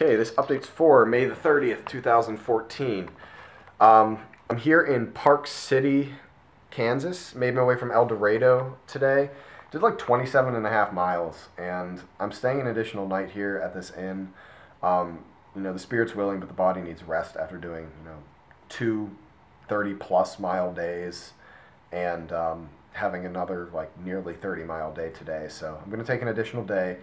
Okay, this update's for May the 30th, 2014. I'm here in Park City, Kansas. Made my way from El Dorado today. Did like 27 and a half miles, and I'm staying an additional night here at this inn. The spirit's willing, but the body needs rest after doing, two 30-plus mile days and having another like nearly 30-mile day today. So I'm going to take an additional day.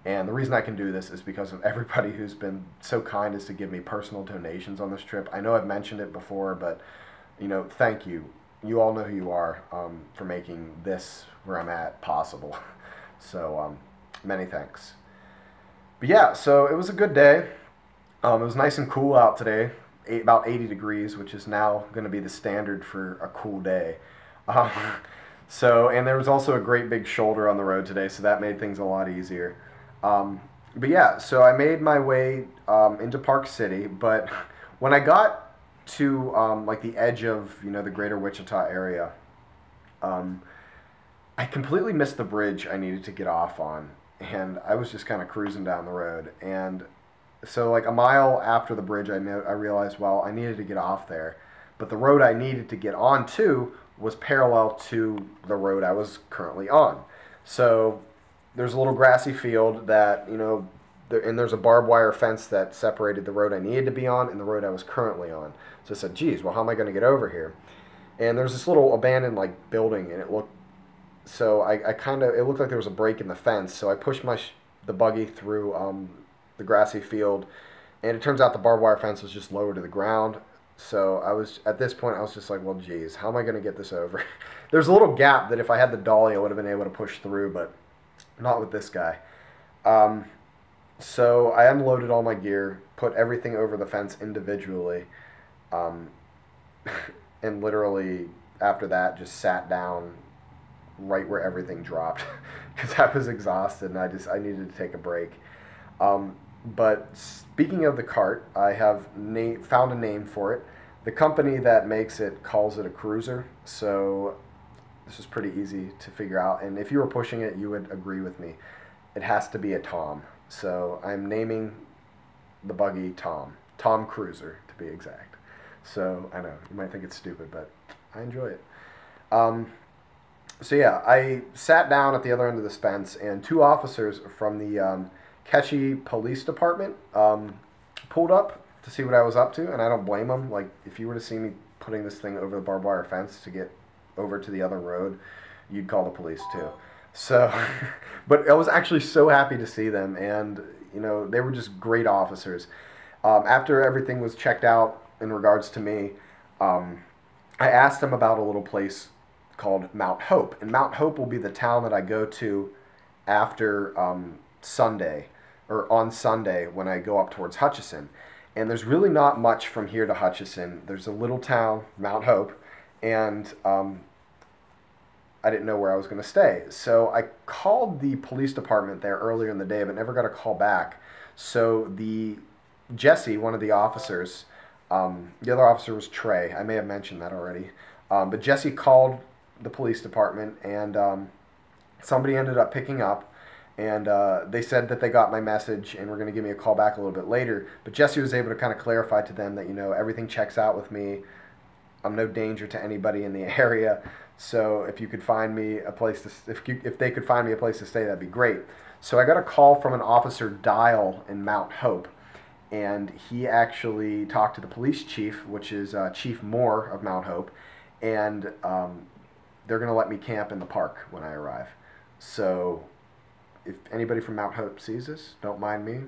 And the reason I can do this is because of everybody who's been so kind as to give me personal donations on this trip. I know I've mentioned it before, but, thank you. You all know who you are for making this, where I'm at, possible. So, many thanks. But yeah, so it was a good day. It was nice and cool out today, about 80 degrees, which is now going to be the standard for a cool day. And there was also a great big shoulder on the road today, so that made things a lot easier. But yeah, so I made my way into Park City, but when I got to like the edge of the greater Wichita area, I completely missed the bridge I needed to get off on, and I was just kind of cruising down the road. And so like a mile after the bridge, I realized, well, I needed to get off there, but the road I needed to get onto was parallel to the road I was currently on. So there's a little grassy field that, and there's a barbed wire fence that separated the road I needed to be on and the road I was currently on. So I said, geez, well, how am I going to get over here? And there's this little abandoned, building, and it looked like there was a break in the fence. So I pushed the buggy through the grassy field, and it turns out the barbed wire fence was just lower to the ground. So at this point, I was just like, well, geez, how am I going to get this over? There's a little gap that if I had the dolly, I would have been able to push through, but not with this guy. So I unloaded all my gear, put everything over the fence individually, and literally after that just sat down right where everything dropped because I was exhausted and I needed to take a break. But speaking of the cart, I have found a name for it. The company that makes it calls it a cruiser, so this is pretty easy to figure out, and if you were pushing it, you would agree with me. It has to be a Tom. So I'm naming the buggy Tom. Tom Cruiser, to be exact. So I know, you might think it's stupid, but I enjoy it. So yeah, I sat down at the other end of this fence, and two officers from the Ketchy Police Department pulled up to see what I was up to, and I don't blame them. Like, if you were to see me putting this thing over the barbed wire fence to get over to the other road, you'd call the police too. So, but I was actually so happy to see them, and they were just great officers. After everything was checked out in regards to me, I asked them about a little place called Mount Hope, and Mount Hope will be the town that I go to after Sunday, or on Sunday when I go up towards Hutchinson. And there's really not much from here to Hutchinson. There's a little town, Mount Hope, and I didn't know where I was going to stay. So I called the police department there earlier in the day, but never got a call back. So Jesse, one of the officers, the other officer was Trey. I may have mentioned that already. But Jesse called the police department, and somebody ended up picking up. And they said that they got my message and were going to give me a call back a little bit later. But Jesse was able to kind of clarify to them that, everything checks out with me. I'm no danger to anybody in the area. So if you could find me a place to, if they could find me a place to stay, that'd be great. So I got a call from an officer Dial in Mount Hope, and he actually talked to the police chief, which is Chief Moore of Mount Hope, and they're going to let me camp in the park when I arrive. So if anybody from Mount Hope sees this, don't mind me.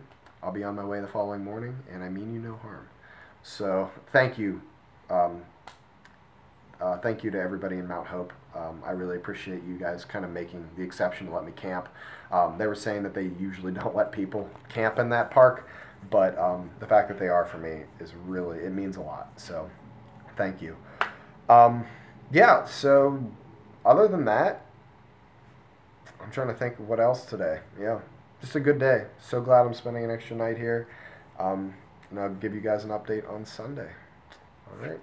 I'll be on my way the following morning, and I mean you no harm. So thank you. Thank you to everybody in Mount Hope. I really appreciate you guys kind of making the exception to let me camp. They were saying that they usually don't let people camp in that park, but the fact that they are for me is really, it means a lot. So thank you. Yeah, so other than that, I'm trying to think of what else today. Yeah, just a good day. So glad I'm spending an extra night here. And I'll give you guys an update on Sunday. All right.